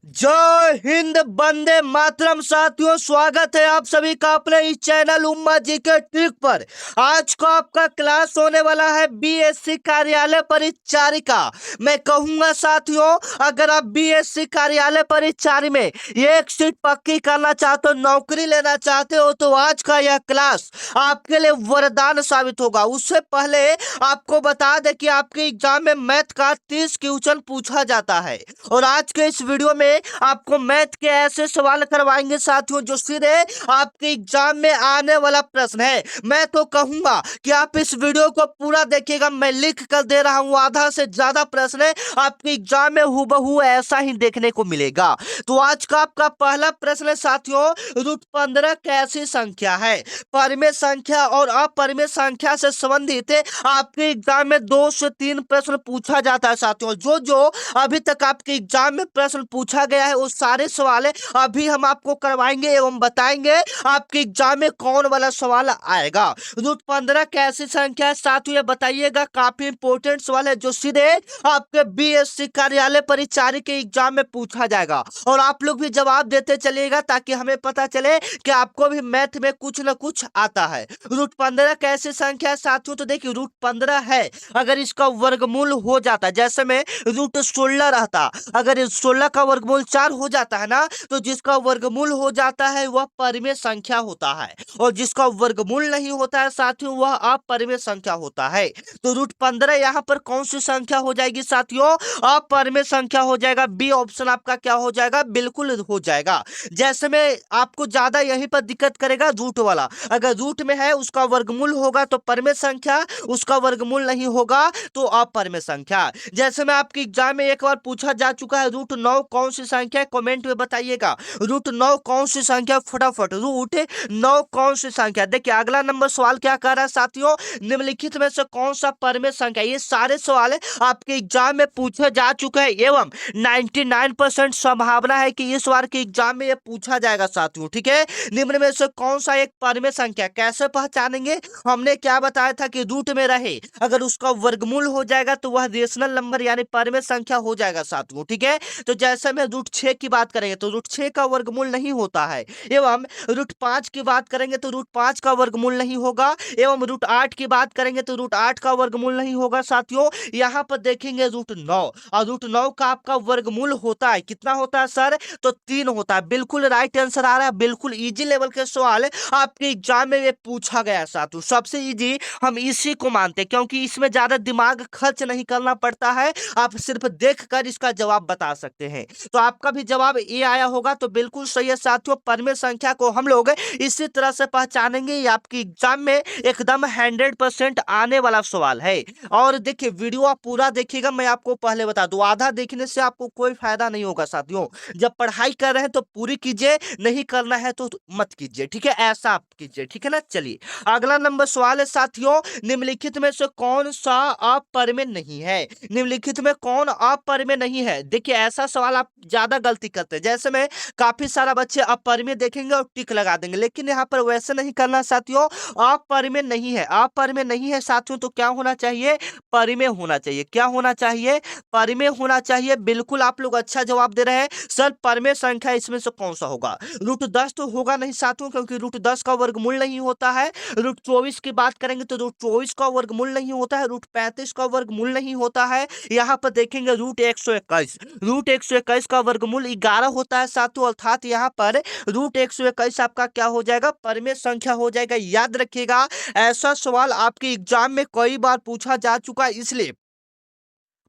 जय हिंद, वंदे मातरम। साथियों, स्वागत है आप सभी का अपने इस चैनल उम्मा जी के ट्रिक पर। आज का आपका क्लास होने वाला है बीएससी कार्यालय परिचारिका। मैं कहूंगा साथियों, अगर आप बीएससी कार्यालय परिचारी में एक सीट पक्की करना चाहते हो, नौकरी लेना चाहते हो, तो आज का यह क्लास आपके लिए वरदान साबित होगा। उससे पहले आपको बता दें कि आपके एग्जाम में मैथ का 30 क्वेश्चन पूछा जाता है और आज के इस वीडियो में आपको मैथ के ऐसे सवाल करवाएंगे साथियों जो सीधे आपके एग्जाम में आने वाला प्रश्न है। मैं तो कहूंगा कि आप इस वीडियो को पूरा देखिएगा। मैं लिख कर दे रहा हूं, आधा से ज्यादा प्रश्न है आपके एग्जाम में हूबहू ऐसा ही देखने को मिलेगा। तो आज का आपका पहला प्रश्न है साथियों, √15 कैसी संख्या है? परिमेय संख्या और अपरिमेय संख्या से संबंधित आपके एग्जाम में 2 से 3 प्रश्न पूछा जाता है साथियों। जो जो अभी तक आपके एग्जाम में प्रश्न पूछा गया है वो सारे सवाल अभी हम आपको करवाएंगे एवं बताएंगे आपके एग्जाम में कौन वाला सवाल आएगा। √15 कैसी संख्या है साथियों, ये बताइएगा। काफी इंपोर्टेंट सवाल है जो सीधे आपके बीएससी कार्यालय परिचारी के एग्जाम में पूछा जाएगा और आप लोग भी जवाब देते चलिएगा ताकि हमें पता चले कि आपको भी मैथ में कुछ न कुछ आता है। √15 कैसी संख्या है साथियों, तो देखिए √15 है, अगर इसका वर्गमूल हो जाता, जैसे में √16 रहता, अगर इस 16 का वर्गमूल 4 हो जाता है ना, तो जिसका वर्गमूल हो जाता है वह परिमेय संख्या होता है और जिसका वर्गमूल नहीं होता है साथियों वह अपरिमेय संख्या होता है। तो √15 यहाँ पर कौन सी संख्या हो जाएगी साथियों? अपरिमेय संख्या हो जाएगा। बी ऑप्शन आपका क्या हो जाएगा? बिल्कुल हो जाएगा। जैसे में आपको ज्यादा यहीं पर दिक्कत करेगा रूट वाला, अगर रूट में है उसका वर्गमूल होगा तो परिमेय संख्या, उसका वर्गमूल नहीं होगा तो अपरिमेय संख्या। जैसे में आपके एग्जाम में एक बार पूछा जा चुका है, √9 कौन सी संख्या है? कमेंट में बताइएगा √9 कौन सी संख्या, फटाफट। √9 कौन सी संख्या? देखिए अगला नंबर सवाल क्या कर रहा है साथियों, निम्नलिखित में से कौन सा परिमेय संख्या? ये सारे सवाल आपके एग्जाम में पूछे जा चुके हैं एवं 99% संभावना है कि इस बार के एग्जाम में ये पूछा जाएगा साथियों। ठीक है, निम्न में से कौन सा एक परिमेय संख्या? कैसे पहचानेंगे? हमने क्या बताया था कि रूट में रहे, अगर उसका वर्गमूल हो जाएगा तो वह रेशनल नंबर यानी परिमेय संख्या हो जाएगा साथियों। ठीक है, तो जैसे में √6 की बात करेंगे तो √6 का वर्गमूल नहीं होता है, एवं √5 की बात करेंगे तो √5 का वर्गमूल नहीं होगा, एवं √8 की बात करेंगे तो √8 का वर्गमूल नहीं होगा साथियों। यहाँ पर देखेंगे √9 और √9 का आपका वर्गमूल होता है, कितना होता है सर? तो 3 होता है। बिल्कुल राइट आंसर आ रहा है। बिल्कुल इजी लेवल के सवाल आपके एग्जाम में ये पूछा गया है साथियों। सबसे इजी हम इसी को मानते हैं क्योंकि इसमें ज्यादा दिमाग खर्च नहीं करना पड़ता है, आप सिर्फ देखकर इसका जवाब बता सकते हैं। तो आपका भी जवाब ए आया होगा, तो बिल्कुल सही है साथियों। परिमेय संख्या को हम लोग इसी तरह से पहचानेंगे। ये आपकी एग्जाम में एकदम 100% आने वाला सवाल है। और देखिए वीडियो आप पूरा देखिएगा, मैं आपको पहले बता दूं आधा देखने से आपको कोई फायदा नहीं होगा साथियों। जब पढ़ाई कर रहे हैं तो पूरी कीजिए, नहीं करना है तो मत कीजिए। ठीक है, ऐसा आप कीजिए। ठीक है ना, चलिए अगला नंबर सवाल है साथियों, निम्नलिखित में से कौन सा अपरिमेय नहीं है? निम्नलिखित में कौन अपरिमेय नहीं है? देखिए ऐसा सवाल आप ज्यादा गलती करते हैं, जैसे में काफी सारा बच्चे अपरिमेय देखेंगे और टिक लगा देंगे, लेकिन यहाँ पर वैसे नहीं करना साथियों। अपरिमेय नहीं है, अपरिमेय नहीं है साथियों, तो क्या होना चाहिए? परिमेय होना चाहिए। क्या होना चाहिए? परिमेय होना चाहिए। बिल्कुल आप लोग अच्छा जवाब दे रहे हैं सर। परिमेय संख्या इसमें से कौन सा होगा? √10 तो होगा नहीं साथियों, क्योंकि √10 का वर्गमूल नहीं होता है। √24 की बात करेंगे तो √24 का वर्गमूल नहीं होता है। √35 का वर्गमूल नहीं होता है। यहाँ पर देखेंगे √121, √121 का वर्गमूल 11 होता है साथियों, अर्थात यहाँ पर √121 आपका क्या हो जाएगा? परिमेय संख्या हो जाएगा। याद रखिएगा ऐसा सवाल आपके एग्जाम में कई बार पूछा जा चुका है, इसलिए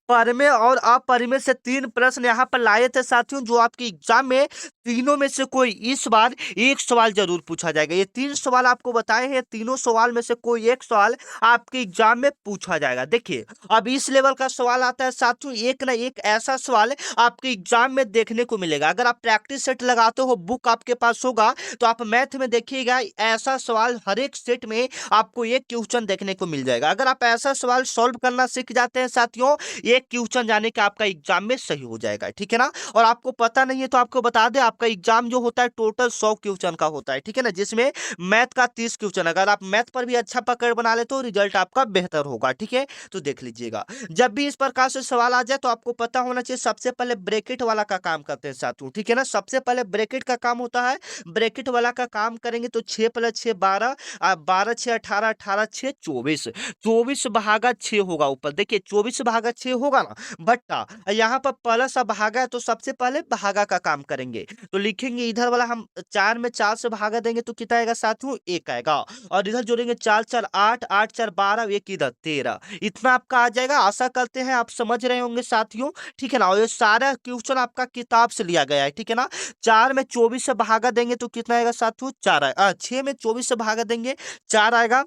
परिमेय और अपरिमेय से 3 प्रश्न यहाँ पर लाए थे साथियों, जो आपके एग्जाम में तीनों में से कोई इस बार एक सवाल जरूर पूछा जाएगा। ये 3 सवाल आपको बताए हैं, तीनों सवाल में से कोई एक सवाल आपके एग्जाम में पूछा जाएगा। देखिए अब इस लेवल का सवाल आता है साथियों, एक ना एक ऐसा सवाल आपके एग्जाम में देखने को मिलेगा। अगर आप प्रैक्टिस सेट लगाते हो, बुक आपके पास होगा, तो आप मैथ में देखिएगा ऐसा सवाल हर एक सेट में आपको एक क्वेश्चन देखने को मिल जाएगा। अगर आप ऐसा सवाल सॉल्व करना सीख जाते हैं साथियों, एक क्वेश्चन जाने का आपका एग्जाम में सही हो जाएगा, ठीक है ना। और आपको पता नहीं है तो आपको बता दें, आपका एग्जाम जो होता है टोटल 100 क्वेश्चन का होता है, ठीक है ना, जिसमें मैथ का 30 क्वेश्चन। अगर आप मैथ पर भी अच्छा पकड़ बना ले तो रिजल्ट आपका बेहतर होगा, ठीक है। तो देख लीजिएगा, जब भी इस प्रकार से सवाल आ जाए तो आपको पता होना चाहिए सबसे पहले ब्रैकेट वाला का काम करते हैं साथियों, ठीक है ना। सबसे पहले ब्रैकेट का काम होता है, ब्रैकेट वाला का काम करेंगे तो 6 + 6 12, 12 6 18, 18 6 24, 24 भागा 6 होगा ऊपर, देखिए 24 भागा 6 होगा ना भट्टा, यहाँ पर प्लस भागा है तो सबसे पहले भागा का काम करेंगे। तो लिखेंगे इधर वाला हम 4 में 4 से भागा देंगे तो कितना आएगा साथियों, 1 आएगा। और इधर जोड़ेंगे 4 4 8, 8 4 12, 1 इधर 13, इतना आपका आ जाएगा। आशा करते हैं आप समझ रहे होंगे साथियों, ठीक है ना। और ये सारा क्वेश्चन आपका किताब से लिया गया है, ठीक है ना। 4 में 24 से भागा देंगे तो कितना आएगा साथियों, 4 आएगा। 6 में 24 से भागा देंगे 4 आएगा,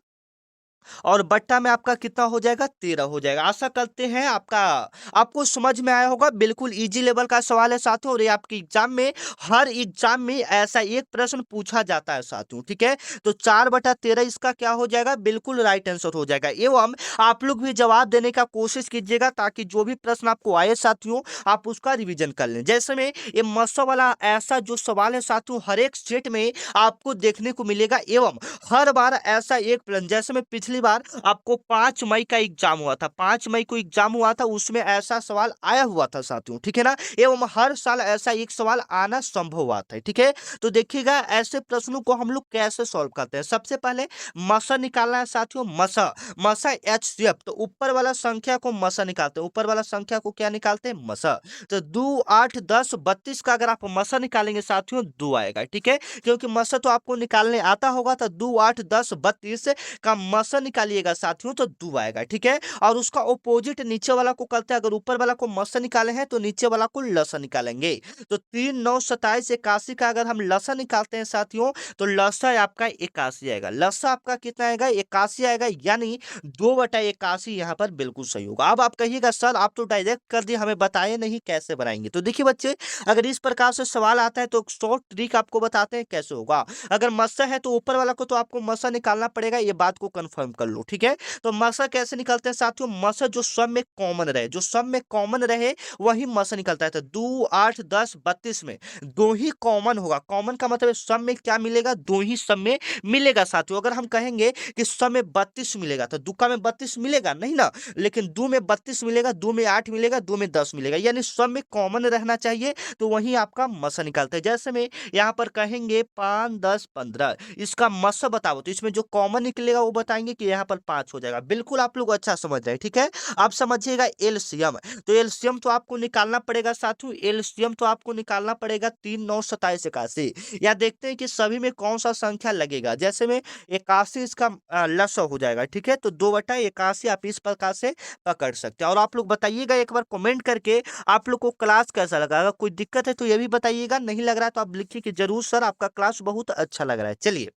और बट्टा में आपका कितना हो जाएगा, 13 हो जाएगा। आशा करते हैं आपको समझ में आया होगा। बिल्कुल इजी लेवल का सवाल है साथियों, और ये आपके एग्जाम में, हर एग्जाम में ऐसा एक प्रश्न पूछा जाता है साथियों, ठीक है। तो 4/13 इसका क्या हो जाएगा, बिल्कुल राइट आंसर हो जाएगा। एवं आप लोग भी जवाब देने का कोशिश कीजिएगा ताकि जो भी प्रश्न आपको आए साथियों आप उसका रिवीजन कर लें। जैसे में ये मसो वाला ऐसा जो सवाल है साथियों, हर एक सेट में आपको देखने को मिलेगा। एवं हर बार ऐसा एक प्रश्न, जैसे में पिछली बार आपको 5 मई का एग्जाम हुआ था, 5 मई को एग्जाम हुआ था, उसमें ऐसा सवाल आया हुआ था साथियों, ठीक है ना। एवं हर साल ऐसा एक सवाल आना संभव हुआ था, ठीक है। तो देखिएगा ऐसे प्रश्नों को हम लोग कैसे सॉल्व करते हैं। सबसे पहले मसा निकालना है साथियों, मसा, मसा HCF, तो ऊपर वाला संख्या को मसा निकालते हैं, ऊपर वाला संख्या को क्या निकालते हैं, मसा। तो 2 8 10 32 का अगर आप मसा निकालेंगे साथियों 2 आएगा, ठीक है। क्योंकि मसा तो आपको निकालने आता होगा, तो 2 8 10 32 का मसा निकालिएगा साथियों तो 2 आएगा, ठीक है। और उसका ऑपोजिट नीचे वाला को करते हैं, अगर ऊपर वाला को मसा निकाले हैं तो नीचे वाला को लसा निकालेंगे। तो 3 9 27 81 का अगर हम लसा निकालते हैं साथियों तो लसा आपका 81 आएगा, लसा आपका कितना आएगा, 81 आएगा, यानी 2/81 यहाँ पर बिल्कुल सही होगा। अब आप कहिएगा सर आप तो डायरेक्ट कर दिए, हमें बताए नहीं कैसे बनाएंगे। तो देखिए बच्चे, अगर इस प्रकार से सवाल आता है तो शॉर्ट ट्रिक आपको बताते हैं कैसे होगा। अगर मसा है तो ऊपर वाला को तो आपको मसा निकालना पड़ेगा, ये बात को कंफर्म कर लो, ठीक है। तो मसा कैसे निकलते हैं साथियों, मसा जो सब में कॉमन रहे, जो सब में कॉमन रहे वही मसा निकलता है। तो 2 8 10 32 में 2 ही कॉमन होगा, कॉमन का मतलब सब में क्या मिलेगा, 2 ही सब में मिलेगा साथियों। अगर हम कहेंगे कि सब में 32 मिलेगा तो दुक्का में 32 मिलेगा नहीं ना, लेकिन 2 में 32 मिलेगा, 2 में 8 मिलेगा, 2 में 10 मिलेगा, यानी सब में कॉमन रहना चाहिए, तो वही आपका मसा निकलता है। जैसे में यहाँ पर कहेंगे 5 10 15, इसका मसा बताओ, तो इसमें जो कॉमन निकलेगा वो बताएंगे कि यहाँ पर 5 हो जाएगा। बिल्कुल आप लोग अच्छा समझ रहे हैं, ठीक है। आप समझिएगा एलसीएम, तो एलसीएम तो आपको निकालना पड़ेगा साथियों, एलसीएम तो आपको निकालना पड़ेगा 3 9 27 81। या देखते हैं कि सभी में कौन सा संख्या लगेगा। जैसे में 81 इसका लसा हो जाएगा, ठीक है। तो 2/81 आप इस प्रकार से पकड़ सकते हैं। और आप लोग बताइएगा एक बार कमेंट करके आप लोग को क्लास कैसा लगा। अगर कोई दिक्कत है तो ये भी बताइएगा, नहीं लग रहा है तो आप लिखिए कि जरूर सर आपका क्लास बहुत अच्छा लग रहा है। चलिए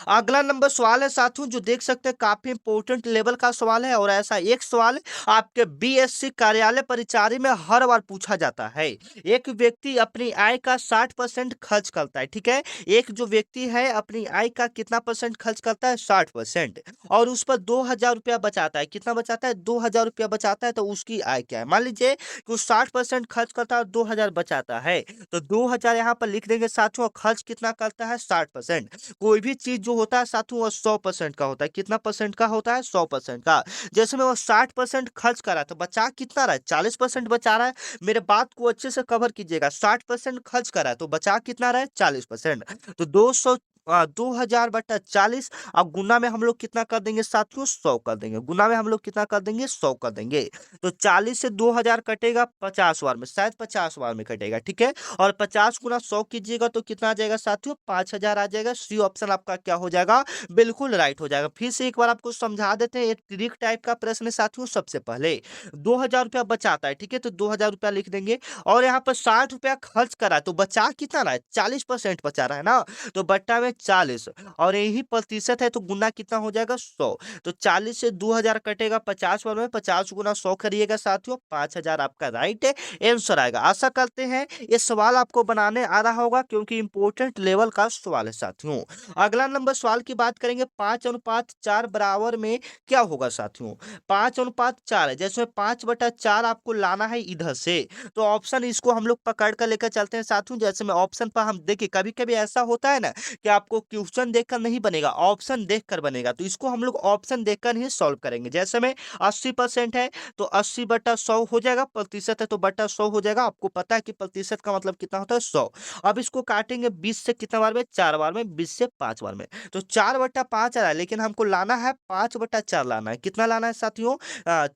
अगला नंबर सवाल है साथियों, जो देख सकते हैं काफी इंपोर्टेंट लेवल का सवाल है, और ऐसा एक सवाल आपके बीएससी कार्यालय परिचारी में हर बार पूछा जाता है। एक व्यक्ति अपनी आय का 60% खर्च करता है, ठीक है। एक जो व्यक्ति है अपनी आय का कितना परसेंट खर्च करता है, 60%, और उस पर 2,000 रुपया बचाता है। कितना बचाता है, 2,000 रुपया बचाता है। तो उसकी आय क्या है, मान लीजिए कि वो 60% खर्च करता है और 2,000 बचाता है, तो 2,000 यहाँ पर लिख देंगे साथियों। और खर्च कितना करता है, 60%। कोई भी चीज जो होता है साथियों वो 100% का होता है। कितना परसेंट का होता है, 100% का। जैसे में वो 60% खर्च कर रहा है तो बचा कितना रहा है, 40% बचा रहा है। मेरे बात को अच्छे से कवर कीजिएगा, 60% खर्च कर रहा है तो बचा कितना रहा है, 40%। तो 2,000/40, और गुना में हम लोग कितना कर देंगे साथियों, 100 कर देंगे। गुना में हम लोग कितना कर देंगे, 100 कर देंगे। तो 40 से 2,000 कटेगा 50 बार में, शायद 50 बार में कटेगा, ठीक है। और 50 गुना 100 कीजिएगा तो कितना आ जाएगा साथियों, 5,000 आ जाएगा। सी ऑप्शन आपका क्या हो जाएगा, बिल्कुल राइट हो जाएगा। फिर से एक बार आपको समझा देते हैं, एक ट्रिक टाइप का प्रश्न है साथियों। सबसे पहले 2,000 रुपया बचाता है, ठीक है, तो 2,000 रुपया लिख देंगे। और यहाँ पर 60 रुपया खर्च करा है तो बचा कितना रहा है, 40% बचा रहा है ना। तो बट्टा में 40 और यही प्रतिशत है तो गुना कितना हो जाएगा 100। तो 40 से 2000 कटेगा 50 बार में, 50 गुना 100 करिएगा साथियों, 5000 आपका राइट आंसर आएगा। आशा करते हैं ये सवाल आपको बनाने आ रहा होगा क्योंकि इंपॉर्टेंट लेवल का सवाल है साथियों। अगला नंबर सवाल की बात करेंगे, 5:4 बराबर में क्या होगा साथियों। 5:4 है, जैसे 5/4 आपको लाना है इधर से, तो ऑप्शन इसको हम लोग पकड़ कर लेकर चलते हैं साथियों। जैसे में ऑप्शन पर हम देखिए, कभी कभी ऐसा होता है ना कि आपको क्वेश्चन देखकर नहीं बनेगा, ऑप्शन देखकर बनेगा, तो इसको हम लोग ऑप्शन देखकर ही सॉल्व करेंगे। जैसे में 80% है तो 80/100 हो जाएगा, प्रतिशत है तो बटा 100 हो जाएगा। आपको पता है कि प्रतिशत का मतलब कितना होता है 100। अब इसको काटेंगे 20 से कितना बार में, 4 बार में, 20 से 5 बार में, तो 4/5 आ रहा है, लेकिन हमको लाना है 5/4 लाना है। कितना लाना है साथियों,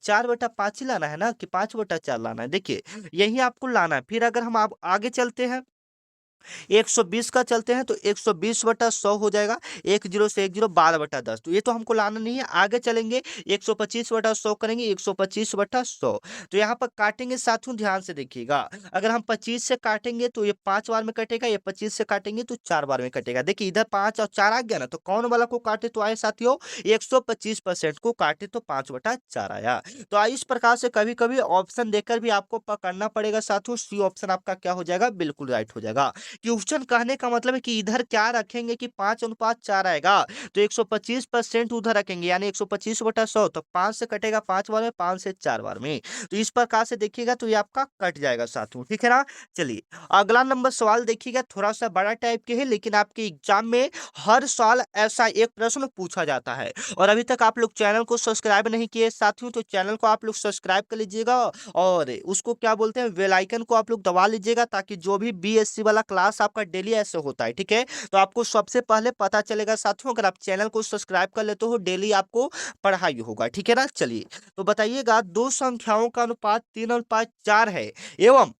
4/5 ही लाना है ना कि 5/4 लाना है। देखिए यही आपको लाना है। फिर अगर हम आप आगे चलते हैं 120 का चलते हैं तो 120/100 हो जाएगा। 10 से 10 12/10, तो ये तो हमको लाना नहीं है। आगे चलेंगे 125/100 करेंगे, 125/100, तो यहाँ पर काटेंगे साथियों, ध्यान से देखिएगा। अगर हम 25 से काटेंगे तो ये 5 बार में कटेगा, ये 25 से काटेंगे तो 4 बार में कटेगा। देखिए इधर 5 और 4 आ गया ना, तो कौन वाला को काटे तो आए साथियों, 125% को काटे तो 5/4 आया। तो इस प्रकार से कभी कभी ऑप्शन देकर भी आपको पकड़ना पड़ेगा साथियों। सी ऑप्शन आपका क्या हो जाएगा, बिल्कुल राइट हो जाएगा। क्वेश्चन कहने का मतलब है कि इधर क्या रखेंगे कि 5:4 आएगा, तो 125% उधर रखेंगे, यानी 125/100, तो 5 से कटेगा 5 बार में, 5 से 4 बार में, तो इस प्रकार से देखिएगा तो ये आपका कट जाएगा साथियों, ठीक है ना। चलिए अगला नंबर सवाल देखिएगा, थोड़ा सा बड़ा टाइप के है, लेकिन आपके एग्जाम में हर साल ऐसा एक प्रश्न पूछा जाता है। और अभी तक आप लोग चैनल को सब्सक्राइब नहीं किए साथियों, तो चैनल को आप लोग सब्सक्राइब कर लीजिएगा और उसको क्या बोलते हैं, बेल आइकन को आप लोग दबा लीजिएगा, ताकि जो भी बीएससी वाला क्लास आपका डेली ऐसे होता है, ठीक है, तो आपको सबसे पहले पता चलेगा साथियों। अगर आप चैनल को सब्सक्राइब कर लेते हो, डेली आपको पढ़ाई होगा, ठीक है ना। चलिए तो बताइएगा, दो संख्याओं का अनुपात 3:4 है एवं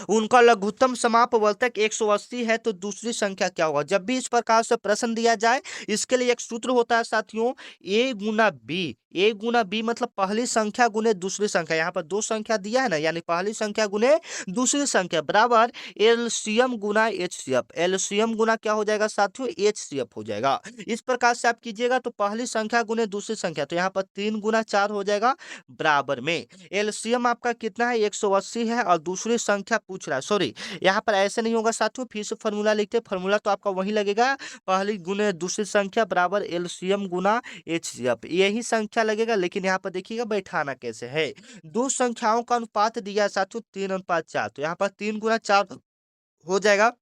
उनका लघुत्तम समापवर्तक 180 है, तो दूसरी संख्या क्या होगा। जब भी इस प्रकार से प्रश्न दिया जाए, इसके लिए एक सूत्र होता है साथियों, ए गुना बी। ए गुना बी मतलब पहली संख्या गुने दूसरी संख्या। यहाँ पर दो संख्या दिया है ना, यानी पहली संख्या गुने दूसरी संख्या बराबर एलसीएम गुना एचसीएफ। एलसीएम गुना क्या हो जाएगा साथियों, एचसीएफ हो जाएगा। इस प्रकार से आप कीजिएगा तो पहली संख्या गुने दूसरी संख्या, तो यहाँ पर 3 गुना 4 हो जाएगा बराबर में एलसीएम आपका कितना है, 180 है, और दूसरी संख्या पूछ रहा है, सॉरी यहाँ पर ऐसे नहीं होगा साथियों, फिर से फॉर्मूला लिखते, फॉर्मूला तो आपका वही लगेगा, पहली गुने दूसरी संख्या बराबर एलसीएम गुना एचसीएफ, यही संख्या लगेगा। लेकिन यहाँ पर देखिएगा बैठाना कैसे है, दो संख्याओं का अनुपात दिया है साथियों 3:4, तो यहाँ पर 3 गुना 4 हो जाएगा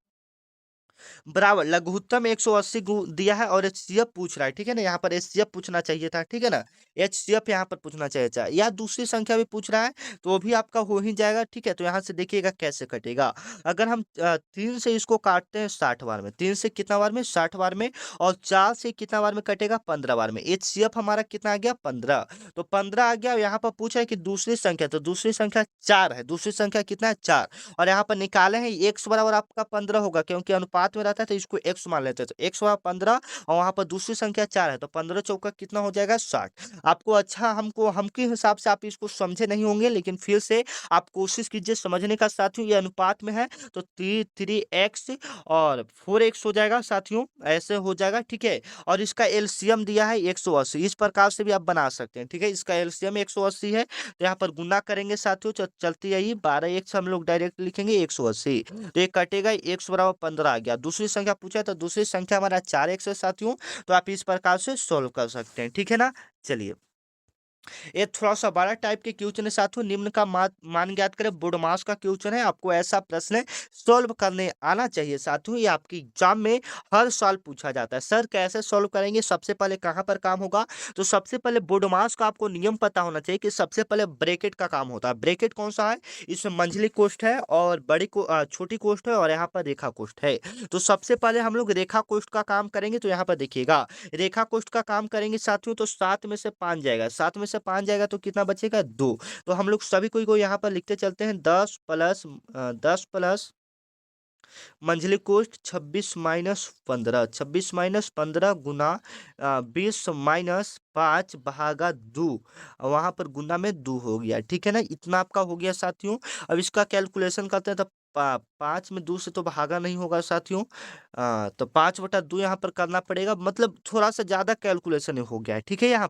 बराबर लघुत्तम 180 दिया है और एचसीएफ पूछ रहा है, ठीक है ना। यहाँ पर एचसीएफ पूछना चाहिए था, ठीक है ना, एचसीएफ यहाँ पर पूछना चाहिए था, या दूसरी संख्या भी पूछ रहा है तो वो भी आपका हो ही जाएगा, ठीक है। तो यहाँ से देखिएगा कैसे कटेगा। अगर हम 3 से इसको काटते हैं 60 बार में, 3 से कितना बार में, 60 बार में, और 4 से कितना बार में कटेगा, 15 बार में। एचसीएफ हमारा कितना आ गया, 15, तो 15 आ गया। यहाँ पर पूछा है कि दूसरी संख्या, तो दूसरी संख्या 4 है, दूसरी संख्या कितना है, 4, और यहाँ पर निकाले हैं एक्स बराबर आपका 15 होगा, क्योंकि अनुपात में रहता है तो इसको एक्स मान लेते हैं, तो एक्स बराबर 15, और वहां पर दूसरी संख्या 4 है, तो 15 चौका कितना हो जाएगा, 60। आपको अच्छा हमके हिसाब से आप इसको समझे नहीं होंगे, लेकिन फिर से आप कोशिश कीजिए समझने का साथियों। ये अनुपात में है तो 3x और 4x हो जाएगा साथियों, ऐसे हो जाएगा, ठीक है। और इसका एलसीएम दिया है 180, इस प्रकार से भी आप बना सकते हैं, ठीक है। इसका एलसीएम 180 है, तो यहाँ पर गुना करेंगे साथियों, चलती यही 12 एक से हम लोग डायरेक्ट लिखेंगे 180, तो ये कटेगा, x बराबर 15 आ गया। दूसरी संख्या पूछा है तो दूसरी संख्या हमारा 4x है साथियों, तो आप इस प्रकार से सोल्व कर सकते हैं, ठीक है ना। चलिए ये थोड़ा सा बड़ा टाइप के क्वेश्चन है साथियों, निम्न का मान ज्ञात करें, बोडमास का क्वेश्चन है। आपको ऐसा प्रश्न सॉल्व करने आना चाहिए साथियों, ये आपकी एग्जाम में हर साल पूछा जाता है। सर कैसे सॉल्व करेंगे, सबसे पहले कहाँ पर काम होगा, तो सबसे पहले बोडमास का आपको नियम पता होना चाहिए कि सबसे पहले ब्रैकेट का काम होता है। ब्रैकेट कौन सा है, इसमें मंझली कोष्ठ है और छोटी कोष्ठ है, और यहाँ पर रेखा कोष्ठ है। तो सबसे पहले हम लोग रेखा कोष्ठ का काम करेंगे, तो यहाँ पर देखिएगा रेखा कोष्ठ का काम करेंगे साथियों, तो 7 में से 5 जाएगा, 7 में से 5 जाएगा तो कितना बचेगा, 2। तो हम लोग सभी कोई को यहाँ पर लिखते चलते हैं, 10 प्लस मंझली कोष्ठ 26 - 15, 26 - 15 गुना 20 - 5/2, वहां पर गुना में 2 हो गया, ठीक है ना। इतना आपका हो गया साथियों। अब इसका कैलकुलेशन करते हैं, तो पाँच में 2 से तो भागा नहीं होगा साथियों। तो 5/2 यहाँ पर करना पड़ेगा, मतलब थोड़ा सा ज्यादा कैलकुलेशन हो गया है, ठीक है। यहाँ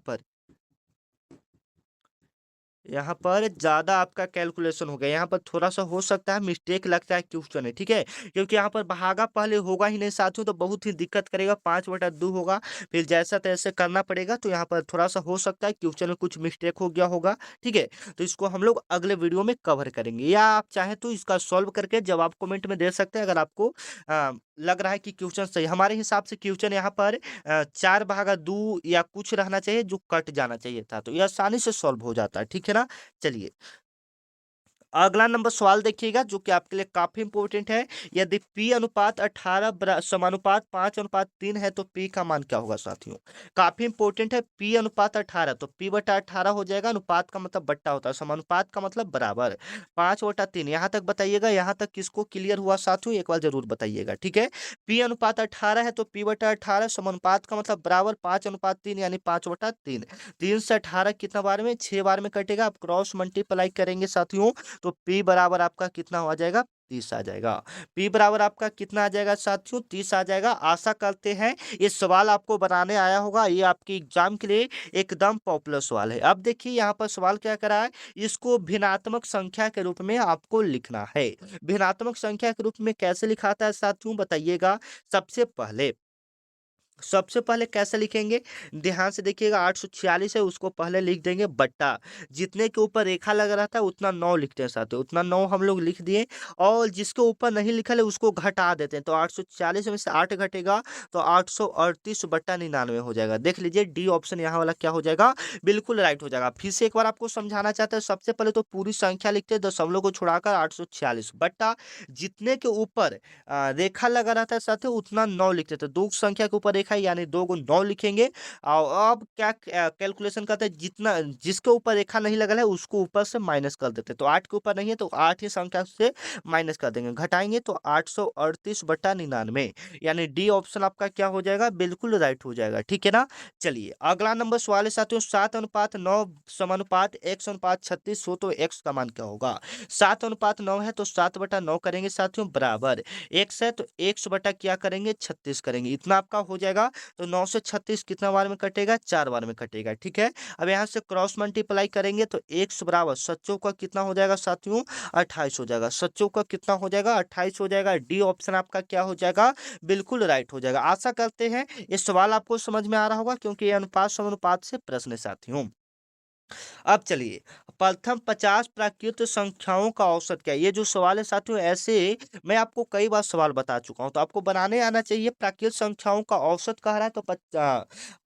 पर ज़्यादा आपका कैलकुलेशन हो गया, यहाँ पर थोड़ा-सा हो सकता है मिस्टेक लगता है क्वेश्चन है, ठीक है? क्योंकि यहाँ पर भागा पहले होगा ही नहीं साथियों, तो बहुत ही दिक्कत करेगा, 5/2 होगा, फिर जैसा-तैसे करना पड़ेगा, तो यहाँ पर थोड़ा-सा हो सकता है क्वेश्चन में कुछ मिस्टेक हो गया होगा, ठीक है? तो इसको हम लोग अगले वीडियो में कवर करेंगे, या आप चाहें तो इसका सॉल्व करके जवाब कमेंट में दे सकते हैं, अगर आपको लग रहा है कि क्वेश्चन सही। हमारे हिसाब से क्वेश्चन यहाँ पर 4/2 या कुछ रहना चाहिए, जो कट जाना चाहिए था, तो ये आसानी से सॉल्व हो जाता है, ठीक है ना? चलिए, अगला नंबर सवाल देखिएगा, जो कि आपके लिए काफी इंपॉर्टेंट है। यदि P अनुपात 18 समानुपात 5:3 है, तो P का मान क्या होगा साथियों? काफी इंपॉर्टेंट है। P अनुपात 18, तो P/18 हो जाएगा। अनुपात का मतलब बट्टा होता है, समानुपात का मतलब बराबर। 5/3 यहाँ तक बताइएगा। यहाँ तक किसको क्लियर हुआ साथियों, एक बार जरूर बताइएगा, ठीक है। P अनुपात 18 है, तो P/18 समानुपात का मतलब बराबर 5:3 यानी 5/3। 3 से 18 कितना बार में, 6 बार में कटेगा। आप क्रॉस मल्टीप्लाई करेंगे साथियों, तो P बराबर आपका कितना हो जाएगा, 30 आ जाएगा। P बराबर आपका कितना आ जाएगा साथियों, 30 आ जाएगा। आशा करते हैं ये सवाल आपको बनाने आया होगा, ये आपके एग्जाम के लिए एकदम पॉपुलर सवाल है। अब देखिए यहाँ पर सवाल क्या करा है, इसको भिन्नात्मक संख्या के रूप में आपको लिखना है। भिन्नात्मक संख्या के रूप में कैसे लिखाता है साथियों, बताइएगा। सबसे पहले कैसे लिखेंगे, ध्यान से देखिएगा। 846 है, उसको पहले लिख देंगे बट्टा, जितने के ऊपर रेखा लगा रहता है उतना 9 लिखते हैं साथियों, उतना 9 हम लोग लिख दिए। और जिसके ऊपर नहीं लिखा है उसको घटा देते हैं, तो 846 में से 8 घटेगा, तो 838/99 हो जाएगा। देख लीजिए, डी ऑप्शन यहाँ वाला क्या हो जाएगा, बिल्कुल राइट हो जाएगा। फिर से एक बार आपको समझाना चाहते हैं। सबसे पहले तो पूरी संख्या लिखते हैं, दशमलव को छुड़ाकर 846 बट्टा जितने के ऊपर रेखा लगा रहता है साथियों उतना 9 लिखते थे। दो संख्या के ऊपर रेखा है, यानी 2 को 9 लिखेंगे। और अब क्या कैलकुलेशन करते हैं, जितना जिसके ऊपर रेखा नहीं लगा है उसको ऊपर से माइनस कर देते हैं। तो 8 के ऊपर नहीं है, तो 8 ही संख्या से माइनस कर देंगे, घटाएंगे, तो 838/99 यानी डी ऑप्शन आपका क्या हो जाएगा, बिल्कुल राइट हो जाएगा, ठीक है ना। चलिए, अगला नंबर सवाल है साथियों, 7:9 समानुपात x/36 हो, तो x का मान क्या होगा। 7:9 है, तो 7/9 करेंगे साथियों, बराबर x है, तो x बटा क्या करेंगे, 36 करेंगे, इतना आपका हो जाएगा। तो 9 से 36 कितना बार में कटेगा, 4 बार में कटेगा, ठीक है। अब यहाँ से क्रॉस मल्टीप्लाई करेंगे, तो x बराबर सच्चों का कितना हो जाएगा साथियों, 28 हो जाएगा। सच्चों का कितना हो जाएगा, 28 हो जाएगा। डी ऑप्शन आपका क्या हो जाएगा, बिल्कुल राइट हो जाएगा। आशा करते हैं ये सवाल आपको समझ में आ रहा होगा, क्योंकि ये अनुपात समानुपात से प्रश्न है साथियों। अब चलिए, प्रथम 50 प्राकृत संख्याओं का औसत क्या है। ये जो सवाल है साथियों, ऐसे मैं आपको कई बार सवाल बता चुका हूं, तो आपको बनाने आना चाहिए। प्राकृत संख्याओं का औसत कह रहा है, तो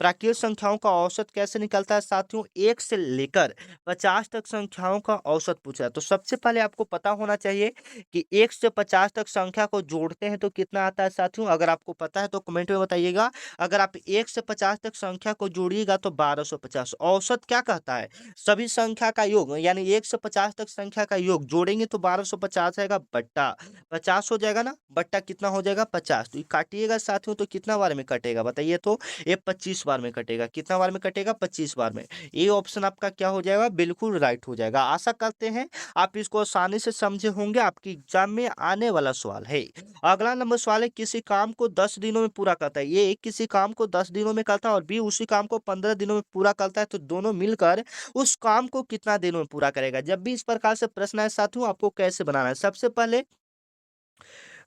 प्राकृत संख्याओं का औसत कैसे निकलता है साथियों, 1 से लेकर 50 तक संख्याओं का औसत पूछा है। तो सबसे पहले आपको पता होना चाहिए कि 1 से 50 तक संख्या को जोड़ते हैं तो कितना आता है साथियों। अगर आपको पता है तो कमेंट में बताइएगा। अगर आप 1 से 50 तक संख्या को जोड़िएगा तो 1250। औसत क्या कहता है, सभी संख्या का योग, यानी 1 से 50 तक संख्या का योग जोड़ेंगे तो 1250 आएगा, बट्टा 50 हो जाएगा ना, बट्टा कितना हो जाएगा, 50। तो ये काटिएगा साथियों, तो कितना बार में कटेगा बताइए, तो ये 25 बार में कटेगा। कितना बार में कटेगा, 25 बार में। ये ऑप्शन आपका क्या हो जाएगा, बिल्कुल राइट हो जाएगा। आशा करते हैं आप इसको आसानी से समझे होंगे, आपकी एग्जाम में आने वाला सवाल है। अगला नंबर सवाल है, किसी काम को 10 दिनों में पूरा करता है। ये किसी काम को 10 दिनों में करता है और बी उसी काम को 15 दिनों में पूरा करता है, तो दोनों मिलकर उस काम को कितना दिनों में पूरा करेगा। जब भी इस प्रकार से प्रश्न आए साथियों, आपको कैसे बनाना है, सबसे पहले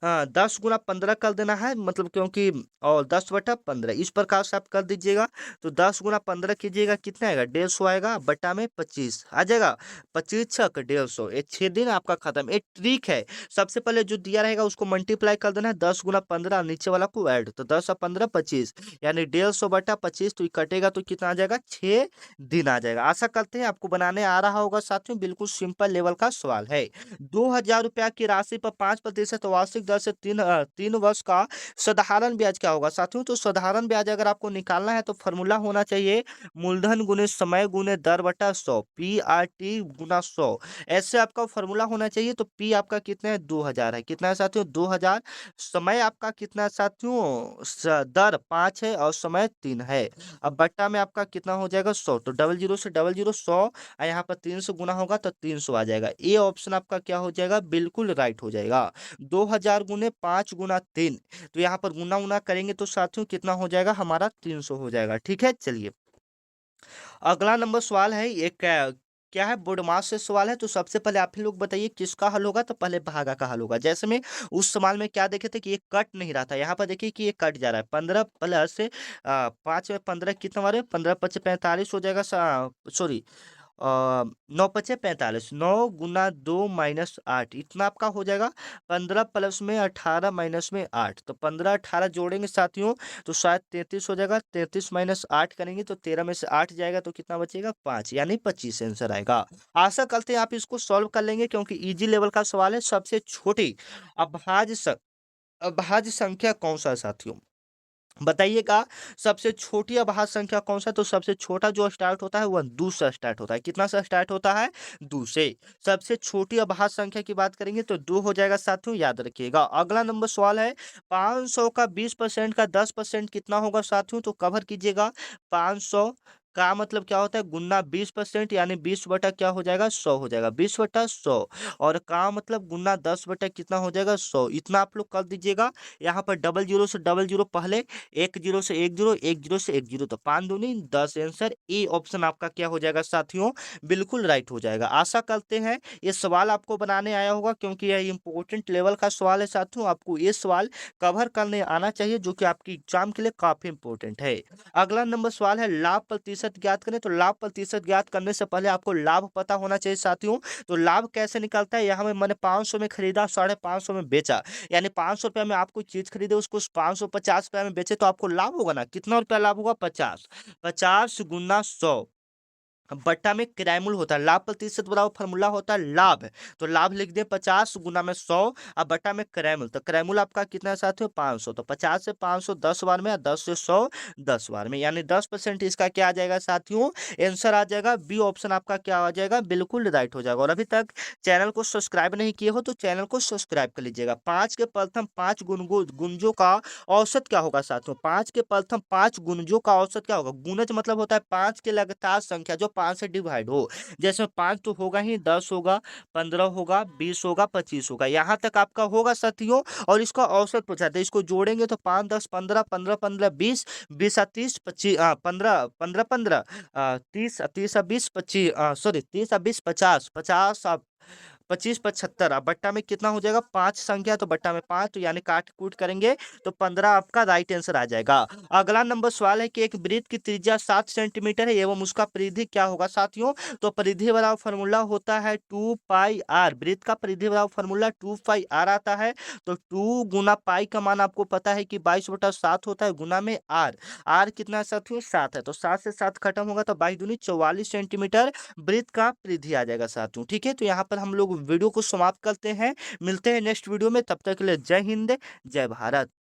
10 गुना 15 कर देना है, मतलब क्योंकि और 10/15 इस प्रकार से आप कर दीजिएगा। तो 10 गुना 15 कीजिएगा, कितना आएगा, 150 आएगा, बटा में 25 आ जाएगा। 25 छक 150, ये 6 दिन आपका खत्म। एक ट्रिक है, सबसे पहले जो दिया रहेगा उसको मल्टीप्लाई कर देना है, 10 गुना 15 नीचे वाला को ऐड, तो 10 और 15 25, यानी 150/25, तो ये कटेगा तो कितना आ जाएगा, 6 दिन आ जाएगा। आशा करते हैं आपको बनाने आ रहा होगा साथियों, बिल्कुल सिंपल लेवल का सवाल है। 2000 रुपया की राशि पर 5% वार्षिक दर से 3 वर्ष का साधारण ब्याज क्या होगा साथियों? तो साधारण ब्याज अगर आपको निकालना है तो फॉर्मूला होना चाहिए मूलधन गुने समय गुने दर बटा 100, पीआरटी गुना 100। ऐसे आपका फॉर्मूला होना चाहिए। तो पी आपका कितना है? 2000 है। कितना है साथियों? 2000। समय आपका कितना है साथियों? दर 5 है और समय 3 है। अब बट्टा में आपका कितना हो जाएगा? 100। तो डबल जीरो से डबल जीरो 100 और यहाँ पर 3 से गुना होगा तो 300 आ जाएगा। ए ऑप्शन आपका क्या हो जाएगा? बिल्कुल राइट हो जाएगा। 2000 गुने 5 गुना 3, तो यहाँ पर गुना उना करेंगे तो साथियों कितना हो जाएगा? हमारा 300 हो जाएगा। ठीक है, चलिए अगला नंबर सवाल है। ये क्या क्या है? बोडमास से सवाल है। तो सबसे पहले आप ही लोग बताइए किसका हल होगा? तो पहले भागा का हल होगा। जैसे में उस सवाल में क्या देखे थे कि ये कट नहीं रहा था, यहाँ पर देखिए कि ये कट जा रहा है। 15 प्लस 5 में 15 कितना हमारे? 15 पचे 45 हो जाएगा। सॉरी 9 पचे 45, 9 गुना 2 माइनस 8 इतना आपका हो जाएगा। 15 प्लस में 18 माइनस में 8, तो 15 18 जोड़ेंगे साथियों तो शायद 33 हो जाएगा। 33 माइनस 8 करेंगे तो 13 में से 8 जाएगा तो कितना बचेगा? 5, यानी 25 आंसर आएगा। आशा करते हैं आप इसको सॉल्व कर लेंगे क्योंकि इजी लेवल का सवाल है। सबसे छोटी अभाज्य संख्या कौन सा है साथियों? बताइएगा। सबसे छोटी अभाज्य संख्या कौन सा? तो सबसे छोटा जो स्टार्ट होता है वह 2 से स्टार्ट होता है। कितना से स्टार्ट होता है? 2 से। सबसे छोटी अभाज्य संख्या की बात करेंगे तो 2 हो जाएगा साथियों, याद रखिएगा। अगला नंबर सवाल है 500 का 20% का 10% कितना होगा साथियों? तो कवर कीजिएगा। 500 का मतलब क्या होता है? गुना 20%, यानी 20 बटा क्या हो जाएगा? 100 हो जाएगा। 20 बटा 100 और का मतलब गुना 10 बटा कितना हो जाएगा? 100। इतना आप लोग कर दीजिएगा। यहाँ पर डबल जीरो से डबल जीरो पहले, एक जीरो से एक जीरो, एक जीरो से एक जीरो, तो 5 दूनी 10। आंसर ए ऑप्शन आपका क्या हो जाएगा साथियों? बिल्कुल राइट हो जाएगा। आशा करते हैं ये सवाल आपको बनाने आया होगा क्योंकि यह इंपॉर्टेंट लेवल का सवाल है साथियों। आपको ये सवाल कवर करने आना चाहिए जो कि आपकी एग्जाम के लिए काफी इंपॉर्टेंट है। अगला नंबर सवाल है लाभ प्रतिशत ज्ञात करें। तो लाभ प्रतिशत ज्ञात करने से पहले आपको लाभ पता होना चाहिए साथियों। तो लाभ कैसे निकलता है? यहाँ में मैंने 500 में खरीदा, 550 में बेचा, यानी 500 रुपया में आप कोई चीज खरीदे, उसको 550 रुपया में बेचे तो आपको लाभ होगा ना। कितना रुपया लाभ होगा? 50। 50 गुना 100 बट्टा में किरायमूल होता है। लाभ प्रतिशत बराबर फॉर्मूला होता है लाभ। तो लाभ लिख दे 50 गुना में 100 और बट्टा में किरायमूल। तो किरायमूल आपका कितना है साथियों? 500। तो 50 से 500 10 बार में, 10 से 100 10 बार में, यानी 10% इसका क्या आ जाएगा साथियों? आंसर आ जाएगा। बी ऑप्शन आपका क्या आ जाएगा? बिल्कुल राइट हो जाएगा। और अभी तक चैनल को सब्सक्राइब नहीं किए हो तो चैनल को सब्सक्राइब कर लीजिएगा। 5 के प्रथम 5 गुंजों का औसत क्या होगा साथियों? 5 के प्रथम 5 गुंजों का औसत क्या होगा? गुणज मतलब होता है 5 के लगातार संख्या जो 5 से डिवाइड हो। जैसे 5 तो होगा ही, 10 होगा, 15 होगा, 20 होगा, 25 होगा, यहाँ तक आपका होगा साथियों। और इसका औसत पूछा था, इसको जोड़ेंगे तो 5 10 15 15 15 20 20 30 25 15 15 15 30 30 20 25 सॉरी 30 20 50 50 25 75। अब बट्टा में कितना हो जाएगा? 5 संख्या तो बट्टा में 5, तो यानी काट कूट करेंगे तो 15 आपका राइट आंसर आ जाएगा। अगला नंबर सवाल है कि एक वृत्त की त्रिज्या 7 सेंटीमीटर है एवं उसका परिधि क्या होगा साथियों? तो परिधि बराबर फॉर्मूला होता है 2 पाई आर। वृत्त का परिधि बराबर फॉर्मूला 2 पाई आर आता है। तो 2 गुना पाई का मान आपको पता है कि 22/7 होता है, गुना में आर। आर कितना है साथियों? 7 है। तो 7 से 7 खत्म होगा तो 22 दूनी 44 सेंटीमीटर वृत्त का परिधि आ जाएगा साथियों। ठीक है, तो यहाँ पर हम लोग वीडियो को समाप्त करते हैं। मिलते हैं नेक्स्ट वीडियो में, तब तक के लिए जय हिंद, जय भारत।